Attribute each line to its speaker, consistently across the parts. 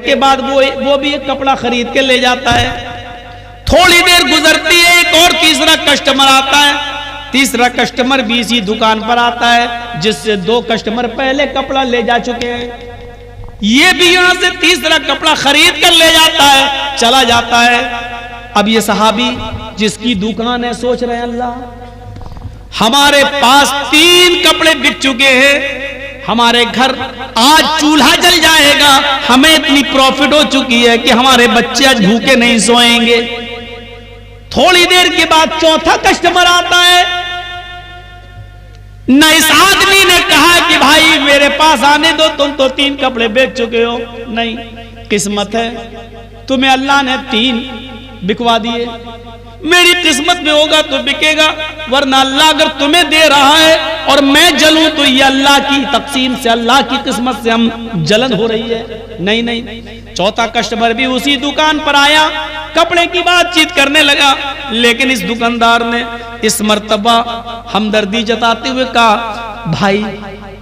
Speaker 1: के बाद वो भी एक कपड़ा खरीद के ले जाता है। थोड़ी देर गुजरती है, एक और तीसरा कस्टमर आता है। तीसरा कस्टमर भी इसी दुकान पर आता है जिससे 2 कस्टमर पहले कपड़ा ले जा चुके हैं। ये भी यहां से तीसरा कपड़ा खरीद कर ले जाता है, चला जाता है। अब ये सहाबी जिसकी दुकान है सोच रहे हैं, अल्लाह हमारे पास 3 कपड़े बिक चुके हैं, हमारे घर आज चूल्हा जल जाएगा, हमें इतनी प्रॉफिट हो चुकी है कि हमारे बच्चे आज भूखे नहीं सोएंगे। थोड़ी देर के बाद चौथा कस्टमर आता है। न इस आदमी ने कहा कि भाई मेरे पास आने दो, तुम तो 3 कपड़े बेच चुके हो। नहीं, किस्मत है, तुम्हें अल्लाह ने 3 बिकवा दिए। मेरी किस्मत में होगा तो बिकेगा, वरना अल्लाह अगर तुम्हें दे रहा है और मैं जलूं तो ये अल्लाह की तकसीम से, अल्लाह की किस्मत से हम जलन हो रही है। नहीं नहीं। चौथा कस्टमर भी उसी दुकान पर आया, कपड़े की बातचीत करने लगा, लेकिन इस दुकानदार ने इस मर्तबा हमदर्दी जताते हुए कहा, भाई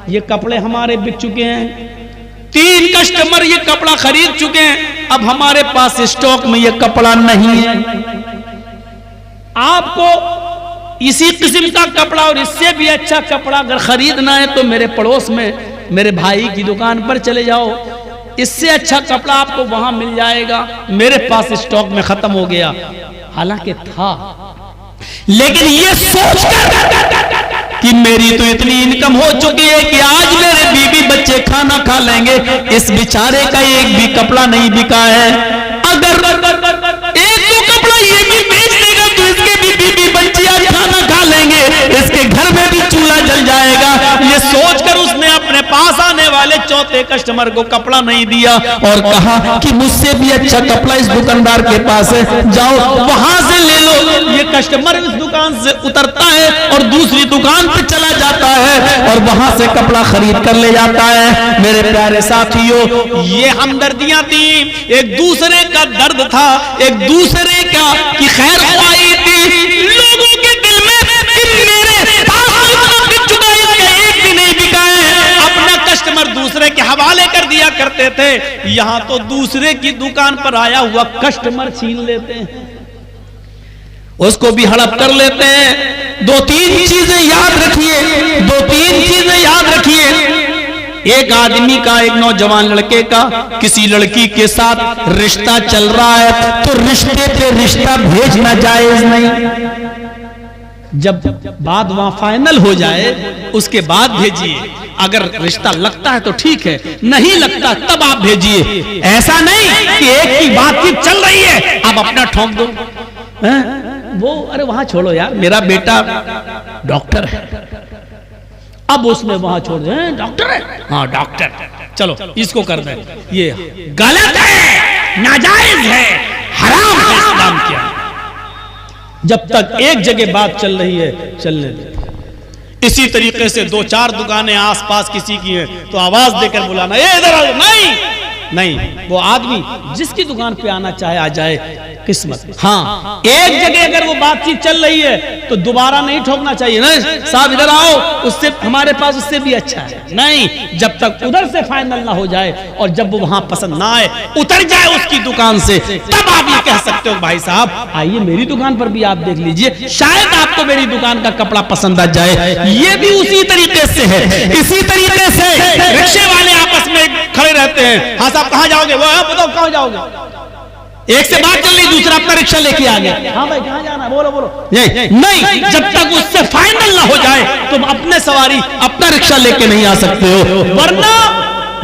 Speaker 1: ये कपड़े हमारे बिक चुके हैं, 3 कस्टमर ये कपड़ा खरीद चुके हैं, अब हमारे पास स्टॉक में ये कपड़ा नहीं है। आपको इसी किस्म का कपड़ा और इससे भी अच्छा कपड़ा अगर खरीदना है तो मेरे पड़ोस में मेरे भाई की दुकान पर चले जाओ, इससे अच्छा कपड़ा आपको वहां मिल जाएगा, मेरे पास स्टॉक में खत्म हो गया। हालांकि था, लेकिन ये सोचकर कि मेरी तो इतनी इनकम हो चुकी है कि आज मेरे बीवी बच्चे खाना खा लेंगे, इस बेचारे का एक भी कपड़ा नहीं बिका है। अगर एक दो कपड़ा ये भी बेच देगा तो इसके भी बीवी बच्चे आज खाना खा लेंगे, इसके घर में भी चूल्हा जल जाएगा। ये सोचकर उसने अपने पास आने वाले चौथे कस्टमर को कपड़ा नहीं दिया और कहा कि मुझसे भी अच्छा कपड़ा इस दुकानदार के पास है, जाओ वहां से ले लो। ये कस्टमर इस दुकान से उतरता है और दूसरी दुकान पे चला जाता है और वहां से कपड़ा खरीद कर ले जाता है। मेरे प्यारे साथियों, ये हमदर्दियां थी, एक दूसरे का दर्द था, एक दूसरे का की खैर ख्वाही थी लोगों के दिल में कि मेरे पास बिक चुका है, एक भी नहीं बिका है। अपना कस्टमर दूसरे के हवाले कर दिया करते थे, यहां तो दूसरे की दुकान पर आया हुआ कस्टमर छीन लेते हैं, उसको भी हड़प कर लेते हैं। 2-3 चीजें याद रखिए, 2-3 चीजें याद रखिए। एक आदमी का, एक नौजवान लड़के का किसी लड़की के साथ रिश्ता चल रहा है तो रिश्ते पे रिश्ता भेजना जायज नहीं। जब बात वहां फाइनल हो जाए उसके बाद भेजिए। अगर रिश्ता लगता है तो ठीक है, नहीं लगता तब आप भेजिए। ऐसा नहीं कि एक की बातचीत चल रही है आप अपना ठोक दो। वो अरे वहां छोड़ो यार, मेरा बेटा डॉक्टर है, अब उसमें वहां छोड़ दे, डॉक्टर है, हाँ डॉक्टर, चलो इसको कर दे। ये गलत है, नाजायज है, हराम है इस्लाम के। जब तक एक जगह बात चल रही है चलने दे। इसी तरीके से 2-4 दुकानें आसपास किसी की हैं तो आवाज देकर बुलाना, ये इधर आओ। नहीं, वो आदमी जिसकी दुकान पे आना चाहे आ जाए, किस्मत। हाँ, एक जगह अगर वो बातचीत चल रही है तो दोबारा नहीं ठोकना चाहिए, नहीं साहब इधर आओ, उससे हमारे पास उससे भी अच्छा है। नहीं, जब तक उधर से फाइनल ना हो जाए और जब वो वहां पसंद ना आए, उतर जाए उसकी दुकान से, तब आप ये कह सकते हो भाई साहब आइए मेरी दुकान पर भी आप देख लीजिए, शायद आपको मेरी दुकान का कपड़ा पसंद आ जाए। ये भी उसी तरीके से है। इसी तरीके से रिक्शे वाले आपस में खड़े रहते हैं, हाँ साहब कहाँ जाओगे, वो बताओ कहाँ जाओगे, एक से बात चल रही, दूसरा अपना रिक्शा लेके आ गया, हाँ भाई कहाँ जाना, बोलो बोलो। नहीं, जब तक उससे फाइनल ना हो जाए तुम अपने सवारी अपना रिक्शा लेके नहीं आ सकते हो, वरना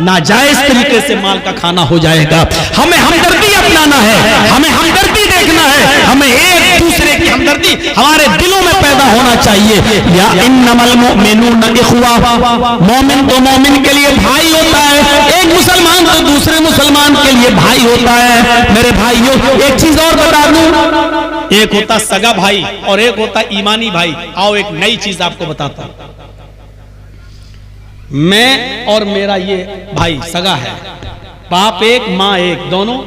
Speaker 1: नाजायज तरीके से माल का खाना हो जाएगा। हमें हमदर्दी अपनाना है, हमें हमदर्दी देखना है, हमें एक दूसरे की हमदर्दी हमारे दिलों में पैदा होना चाहिए। या इन्नमल मुमिनून इख्वा, मोमिन तो मोमिन के लिए भाई होता है, एक मुसलमान तो दूसरे मुसलमान के लिए भाई होता है। मेरे भाइयों, एक चीज और बता दूं, एक होता सगा भाई और एक होता ईमानी भाई। आओ एक नई चीज आपको बताता हूं। मैं और मेरा ये भाई सगा है, बाप एक माँ एक, दोनों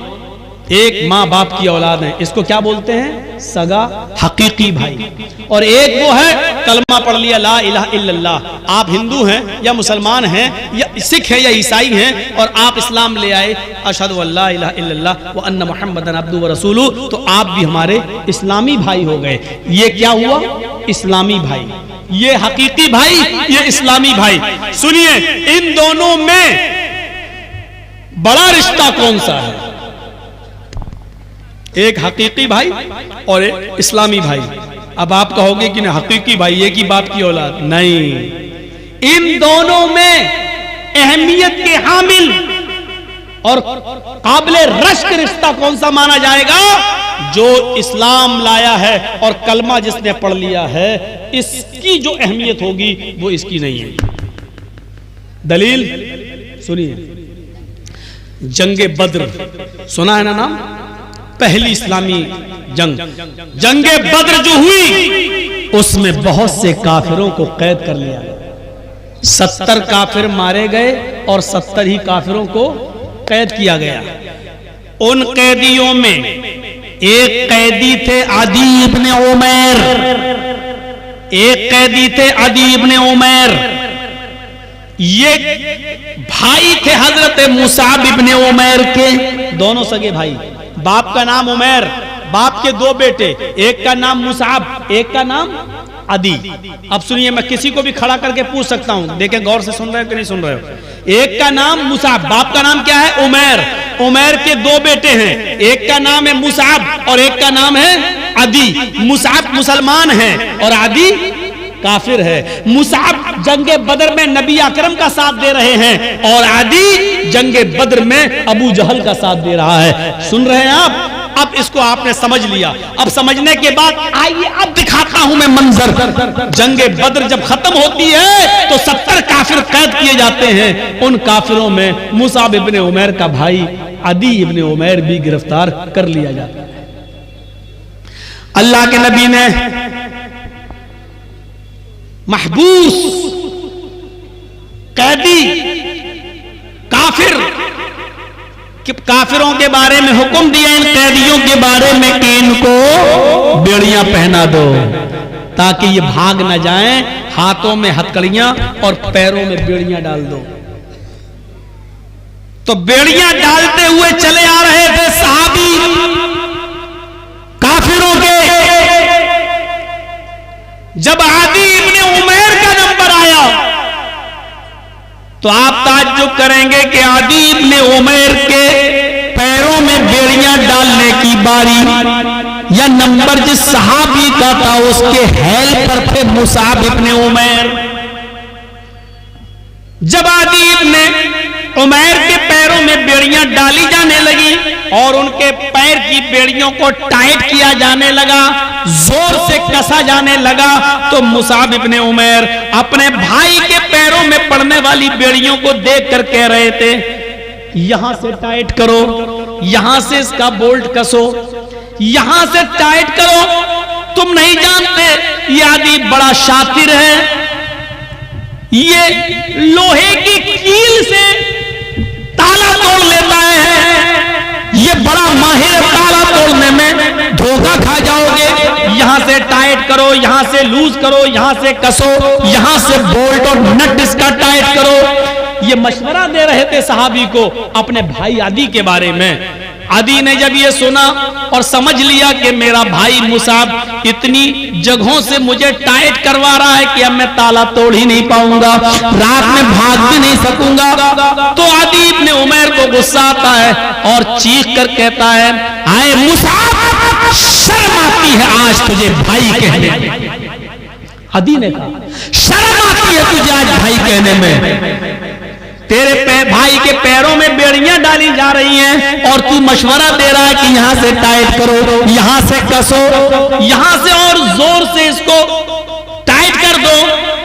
Speaker 1: एक माँ बाप की औलाद है, इसको क्या बोलते हैं? सगा हकीकी भाई। और एक वो है कलमा पढ़ लिया ला इलाहा इल्लल्लाह। आप हिंदू हैं या मुसलमान हैं या सिख हैं या ईसाई हैं और आप इस्लाम ले आए अशहदु अल्ला इलाहा इल्लल्लाह व अन्ना मुहम्मदन अब्दुहु व रसूलुहु, तो आप भी हमारे इस्लामी भाई हो गए। ये क्या हुआ? इस्लामी भाई। ये हकीकी भाई, ये इस्लामी भाई। सुनिए, इन दोनों में बड़ा रिश्ता कौन सा है? एक हकीकी भाई और एक इस्लामी भाई। अब आप कहोगे कि नहीं हकीकी भाई एक ही बाप की औलाद, नहीं, इन दोनों में अहमियत के हामिल और काबिले रश्क रिश्ता कौन सा माना जाएगा? जो इस्लाम लाया है और कलमा जिसने पढ़ लिया है, इसकी जो अहमियत होगी वो इसकी नहीं है। दलील सुनिए, जंगे बद्र सुना है ना नाम? पहली इस्लामी जंगे बद्र जो हुई, उसमें बहुत से काफिरों को कैद कर लिया गया। 70 काफिर मारे गए और 70 ही काफिरों को कैद किया गया। उन कैदियों में एक कैदी थे अदी इब्ने उमैर, एक कैदी थे अदी इब्ने उमैर। ये भाई थे हजरत मुसाब इब्ने उमैर के, दोनों सगे भाई। बाप का नाम उमैर, बाप के दो बेटे, एक का नाम मुसाब, एक का नाम अदी। अब सुनिए, मैं किसी को भी खड़ा करके पूछ सकता हूं, देखें गौर से सुन रहे हो कि नहीं सुन रहे हो। एक का नाम मुसाब, बाप का नाम क्या है? उमैर। उमैर के दो बेटे हैं, एक का नाम है मुसाब और एक का नाम है अदी। मुसाब मुसलमान है और अदी काफिर है। मुसाब जंगे बदर में नबी अकरम का साथ दे रहे हैं और आदि जंगे बदर में अबू जहल का साथ दे रहा है। सुन रहे हैं आप? अब इसको आपने समझ लिया। अब समझने के बाद आइए अब दिखाता हूं मैं मंजर। जंगे बदर जब खत्म होती है तो 70 काफिर कैद किए जाते हैं। उन काफिरों में मुसाब इब्ने उमैर का भाई अदी इब्ने उमैर भी गिरफ्तार कर लिया जाता है। अल्लाह के नबी ने महबूस कैदी काफिरों के बारे में हुक्म दिया, इन कैदियों के बारे में कि इनको बेड़ियां पहना दो ताकि ये भाग न जाएं। हाथों में हथकड़ियां और पैरों में बेड़ियां डाल दो। तो बेड़ियां डालते हुए चले आ रहे थे सहाबी काफिरों के। जब आदी इब्ने उमैर का नंबर आया तो आप ताज्जुब करेंगे कि आदी इब्ने उमैर के पैरों में बेड़ियां डालने की बारी या नंबर जिस सहाबी का था उसके हेल्पर थे मुसाब इब्ने उमैर। जब आदी इब्ने उमैर के पैरों में बेड़ियां डाली जाने लगी और उनके पैर की बेड़ियों को टाइट किया जाने लगा, जोर से कसा जाने लगा, तो मुसाब इब्ने उमैर अपने भाई के पैरों में पड़ने वाली बेड़ियों को देख कर कह रहे थे, यहां से टाइट करो, यहां से इसका बोल्ट कसो, यहां से टाइट करो। तुम नहीं जानते ये आदमी बड़ा शातिर है, ये लोहे की कील से ताला तोड़ लेता है, ये बड़ा माहिर ताला तोड़ने में, धोखा खा जाओगे। यहां से टाइट करो, यहां से लूज करो, यहां से कसो, यहां से बोल्ट और नट इसका टाइट करो। ये मशवरा दे रहे थे सहाबी को अपने भाई आदी के बारे में। आदी ने जब ये सुना और समझ लिया कि मेरा भाई मुसाब इतनी जगहों से मुझे टाइट करवा रहा है कि अब मैं ताला तोड़ ही नहीं पाऊंगा, रात में भाग भी नहीं सकूंगा, तो आदी इब्ने उमैर को गुस्सा आता है और चीख कर कहता है, आए मुसाब, शर्म आती है आज तुझे भाई कहने। आदी ने कहा, शर्म आती है तुझे आज भाई कहने में। तेरे भाई के पैरों में बेड़ियां डाली जा रही हैं और तू मशवरा दे रहा है कि यहां से टाइट करो, यहां से कसो, यहां से और जोर से इसको टाइट कर दो।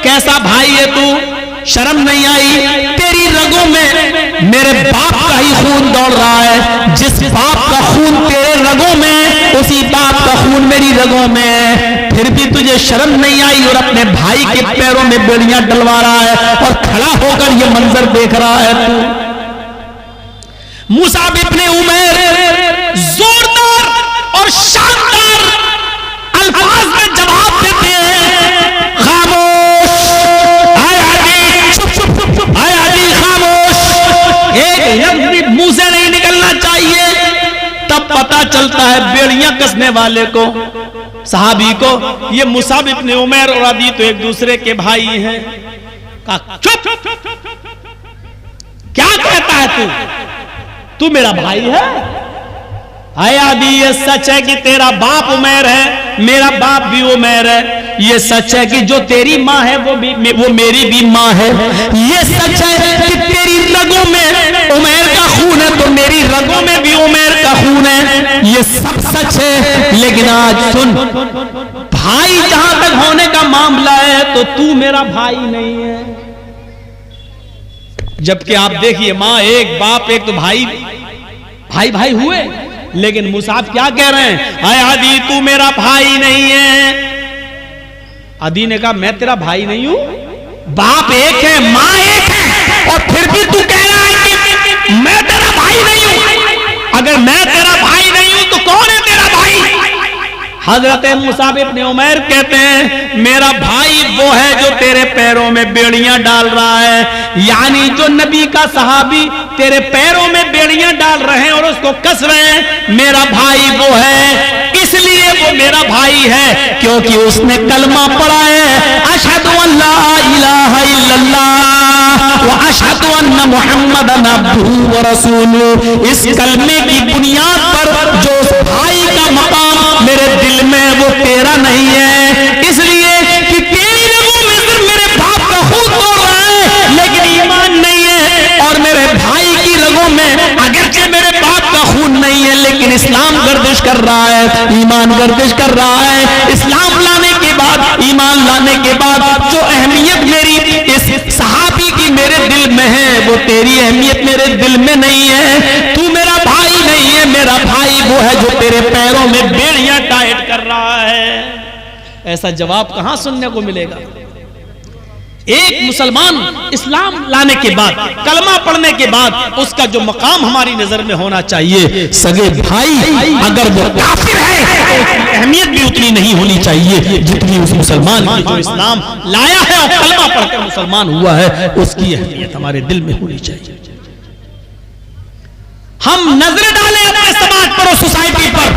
Speaker 1: कैसा भाई है तू? शर्म नहीं आई? तेरी रगों में मेरे बाप का ही खून दौड़ रहा है, जिस बाप का खून तेरे रगों में उसी बाप का खून मेरी रगों में है, फिर भी तुझे शर्म नहीं आई और अपने भाई के पैरों में बेड़ियां डलवा रहा है और खड़ा होकर ये मंजर देख रहा है तू। मुसाब इब्ने उमैर पता चलता है बेड़ियां कसने वाले को, सहाबी को, ये मुसाब इब्न उमैर और अदी तो एक दूसरे के भाई हैं। कहा चुप, क्या कहता है तू मेरा भाई है? आया आदि ये सच है कि तेरा बाप उमैर है, मेरा बाप भी उमैर है। ये सच है कि जो तेरी माँ है वो मेरी भी माँ है। ये सच है कि तेरी रगों में उमैर का खून है तो मेरी रगों में भी उमैर का खून है। ये सब सच है, लेकिन आज सुन, भाई जहां तक होने का मामला है तो तू मेरा भाई नहीं है। जबकि आप देखिए माँ एक बाप एक तो भाई भाई भाई हुए, लेकिन मुसाब क्या कह रहे हैं? आए आदि तू मेरा भाई नहीं है। आदि ने कहा मैं तेरा भाई नहीं हूं, बाप एक है माँ एक है और फिर भी तू कह रहा है कि मैं तेरा भाई नहीं हूं। अगर मैं तेरा भाई नहीं हूं तो कौन है तेरा भाई? हजरत मुसाब इब्न उमैर कहते हैं मेरा भाई वो है जो तेरे पैरों में बेड़ियां डाल रहा है, यानी जो नबी का सहाबी तेरे पैरों में बेड़ियां डाल रहे हैं और उसको कस रहे हैं, मेरा भाई वो है। इसलिए वो मेरा भाई है क्योंकि उसने कलमा पढ़ा है, अशहदु अल्ला इलाहा इल्लल्लाह व अशहदु अन्ना मुहम्मदन अब्दुहु व रसूलुहु। इस कलमे की बुनियाद पर जो उस भाई का मकाम मेरे दिल में वो तेरा नहीं है, इसलिए कि तेरी रगों में सिर्फ मेरे बाप का खून दौड़ रहा है लेकिन ईमान नहीं है, और मेरे भाई की रगों में अगरचे मेरे बाप का खून नहीं है लेकिन इस्लाम गर्दिश कर रहा है, ईमान गर्दिश कर रहा है। इस्लाम लाने के बाद, ईमान लाने के बाद जो अहमियत मेरी इस सहाबी की मेरे दिल में है वो तेरी अहमियत मेरे दिल में नहीं है। तू मेरा भाई नहीं है, मेरा भाई वो है जो तेरे पैरों में बेड़ियां टाइट कर रहा है। ऐसा जवाब कहां सुनने को मिलेगा? एक मुसलमान इस्लाम लाने के बाद, कलमा पढ़ने के बाद उसका जो मकाम हमारी नजर में होना चाहिए, सगे भाई अगर वो काफिर है तो उसकी अहमियत भी उतनी नहीं होनी चाहिए जितनी उस मुसलमान की जो इस्लाम लाया है और कलमा पढ़कर मुसलमान हुआ है उसकी अहमियत हमारे दिल में होनी चाहिए। हम नजर डालें अपने समाज पर और सोसाइटी पर,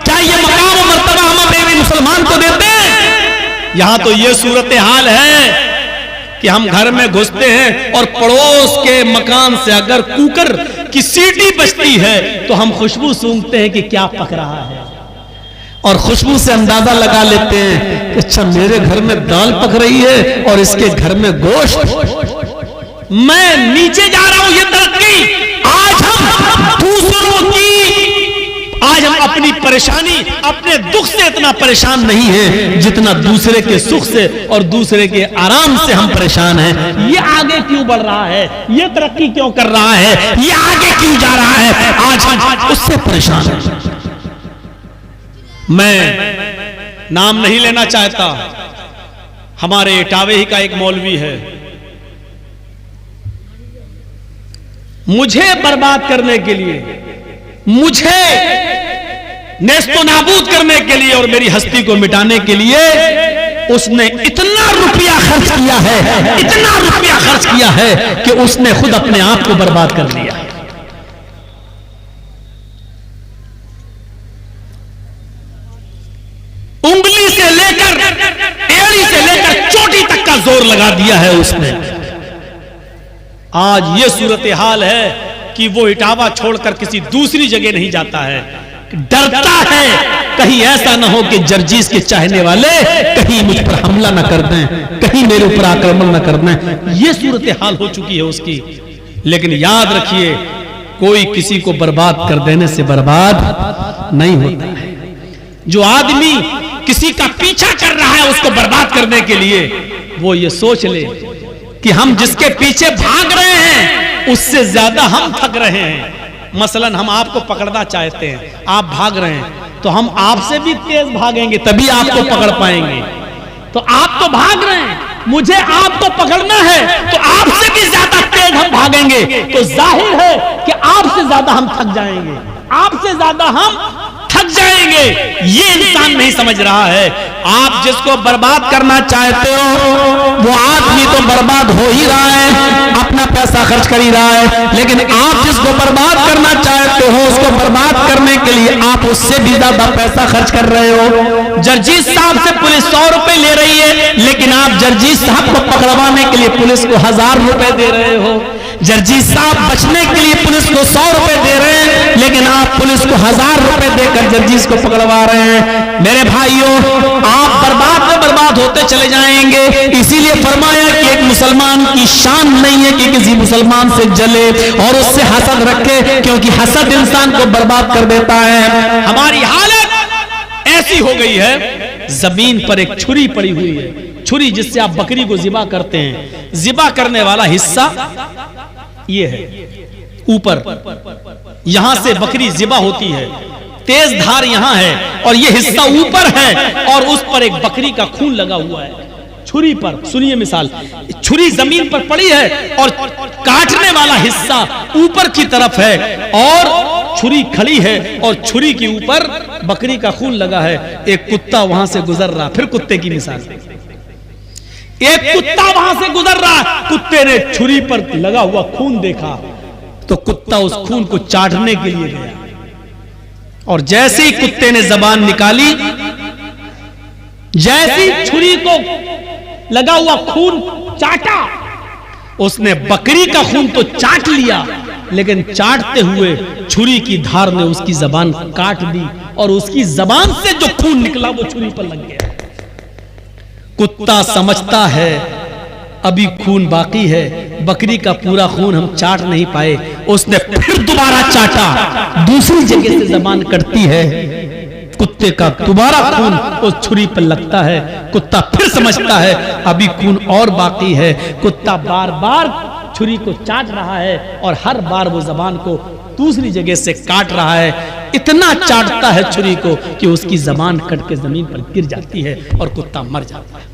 Speaker 1: क्या ये मकाम और मर्तबा हम अपने मुसलमान को देते हैं? यहां तो ये सूरत हाल है कि हम घर में घुसते हैं और पड़ोस के मकान से अगर कुकर की सीटी बजती है तो हम खुशबू सूंघते हैं कि क्या पक रहा है, और खुशबू से अंदाजा लगा लेते हैं कि अच्छा मेरे घर में दाल पक रही है और इसके घर में गोश्त। मैं नीचे जा रहा हूं, ये तरक्की। आज हम दूसरों की, आज हम अपनी परेशानी, अपने दुख से इतना परेशान नहीं है जितना दूसरे के सुख से और दूसरे के आराम से हम परेशान हैं। ये आगे क्यों बढ़ रहा है, ये तरक्की क्यों कर रहा है, ये आगे क्यों जा रहा है, आज हम उससे परेशान हैं। मैं नाम नहीं लेना चाहता, हमारे इटावे ही का एक मौलवी है, मुझे बर्बाद करने के लिए, मुझे नेस्तो नाबूद करने के लिए और मेरी हस्ती को मिटाने के लिए उसने इतना रुपया खर्च किया है, इतना रुपया खर्च किया है कि उसने खुद अपने आप को बर्बाद कर लिया। उंगली से लेकर, एड़ी से लेकर चोटी तक का जोर लगा दिया है उसने। आज ये सूरत हाल है कि वो इटावा छोड़कर किसी दूसरी जगह नहीं जाता है, डरता है कहीं ऐसा ना हो कि जर्जीस के चाहने वाले कहीं मुझ पर हमला ना कर दें, कहीं मेरे ऊपर आक्रमण ना कर दें। ये सूरत हाल हो चुकी है उसकी। लेकिन याद रखिए, कोई किसी को बर्बाद कर देने से बर्बाद नहीं होता है। जो आदमी किसी का पीछा कर रहा है उसको बर्बाद करने के लिए, वो ये सोच ले कि हम जिसके पीछे भाग रहे हैं उससे ज्यादा हम थक रहे हैं। मसलन हम आपको पकड़ना चाहते हैं, आप भाग रहे हैं, तो हम आपसे भी तेज भागेंगे तभी आपको पकड़ पाएंगे। तो आप तो भाग रहे हैं, मुझे आपको पकड़ना है तो आपसे भी ज्यादा तेज हम भागेंगे, तो जाहिर है कि आपसे ज्यादा हम थक जाएंगे, आपसे ज्यादा हम थक जाएंगे। ये इंसान नहीं समझ रहा है। आप जिसको बर्बाद करना चाहते हो वो आदमी तो बर्बाद हो ही रहा है, अपना पैसा खर्च कर ही रहा है, लेकिन आप जिसको बर्बाद करना चाहते हो उसको बर्बाद करने के उससे भी ज्यादा पैसा खर्च कर रहे हो। जर्जीस साहब से पुलिस 100 रुपए ले रही है, लेकिन आप जर्जीस साहब को पकड़वाने के लिए पुलिस को 1000 रुपए दे रहे हो। जर्जीस साहब बचने के लिए पुलिस को 100 रुपए दे रहे हैं, लेकिन आप पुलिस को 1000 रुपए देकर जर्जीस को पकड़वा रहे हैं। मेरे भाइयों, आप बर्बाद में बर्बाद होते चले जाएंगे। इसीलिए फरमाया कि एक मुसलमान की शान नहीं है कि किसी मुसलमान से जले और उससे हसद रखे, क्योंकि हसद इंसान को बर्बाद कर देता है। हमारी हालत ऐसी हो गई है, जमीन पर एक छुरी पड़ी हुई है, छुरी जिससे आप बकरी को ज़िबा करते हैं। ज़िबा करने वाला हिस्सा ये है ऊपर, यहां से बकरी ज़िबा होती है, तेज धार यहां है और ये हिस्सा ऊपर है और उस पर एक बकरी का खून लगा हुआ है छुरी पर। सुनिए मिसाल, छुरी जमीन पर पड़ी है और काटने वाला हिस्सा ऊपर की तरफ है और छुरी खड़ी है और छुरी के ऊपर बकरी का खून लगा है। एक कुत्ता वहां से गुजर रहा, फिर कुत्ते की मिसाल, एक कुत्ता वहां से गुजर रहा, कुत्ते ने छुरी पर लगा हुआ खून देखा तो कुत्ता उस खून को चाटने के लिए गया और जैसे ही कुत्ते ने जबान निकाली, जैसी छुरी को लगा हुआ खून चाटा, उसने बकरी का खून तो चाट लिया, लेकिन चाटते हुए छुरी की धार ने उसकी जबान काट दी और उसकी जबान से जो खून निकला वो छुरी पर लग गया। कुत्ता समझता है अभी खून बाकी है, बकरी का पूरा खून हम चाट नहीं पाए। उसने फिर दोबारा चाटा, दूसरी जगह से जबान कटती है, कुत्ते का दोबारा खून उस छुरी पर लगता है। कुत्ता फिर समझता है अभी खून और बाकी है। कुत्ता बार बार छुरी को चाट रहा है और हर बार वो जबान को दूसरी जगह से काट रहा है। इतना चाटता है छुरी को कि उसकी जबान कट के जमीन पर गिर जाती है और कुत्ता मर जाता है।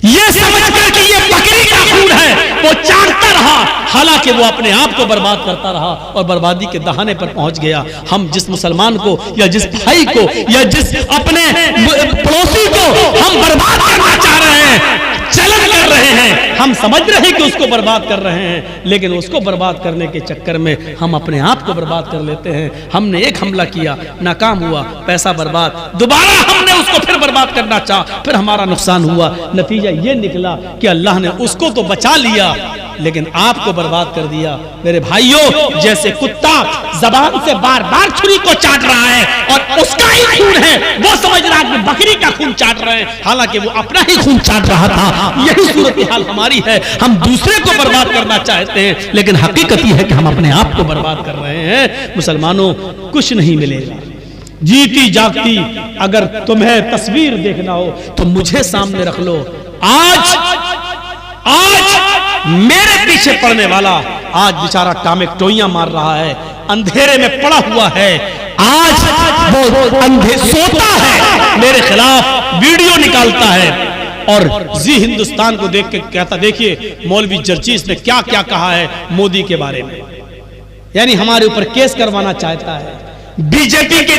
Speaker 1: ये समझकर कि ये बकरी का खून है वो चाटता रहा, हालांकि वो अपने आप को बर्बाद करता रहा और बर्बादी के दहाने पर पहुंच गया। हम जिस मुसलमान को या जिस भाई को या जिस अपने पड़ोसी को हम बर्बाद करना चाह रहे हैं, चलन कर रहे हैं, हम समझ रहे हैं कि उसको बर्बाद कर रहे हैं, लेकिन उसको बर्बाद करने के चक्कर में हम अपने आप को बर्बाद कर लेते हैं। हमने एक हमला किया, नाकाम हुआ, पैसा बर्बाद, दोबारा हमने उसको फिर बर्बाद करना चाहा, फिर हमारा नुकसान हुआ। नतीजा ये निकला कि अल्लाह ने उसको तो बचा लिया लेकिन आपको बर्बाद कर दिया। मेरे भाइयों, जैसे कुत्ता जबान से बार बार छुरी को चाट रहा है और उसका ही खून है, वो समझ रहा है कि बकरी का खून चाट रहे हैं, हालांकि वो अपना ही खून चाट रहा था। यही सूरत हाल हमारी है। हम दूसरे को बर्बाद करना चाहते हैं, लेकिन हकीकत यह है कि हम अपने आप को बर्बाद कर रहे हैं। मुसलमानों, कुछ नहीं मिलेगा। जीती जागती अगर तुम्हें तस्वीर देखना हो तो मुझे सामने रख लो। आज मेरे पीछे पड़ने वाला आज बेचारा टामेक्टोइयां मार रहा है, अंधेरे में पड़ा हुआ है, आज वो अंधे सोता है, मेरे खिलाफ वीडियो निकालता है और जी हिंदुस्तान को देख के कहता, देखिए मौलवी जर्जीस ने क्या क्या कहा है मोदी के बारे में, यानी हमारे ऊपर केस करवाना चाहता है। बीजेपी के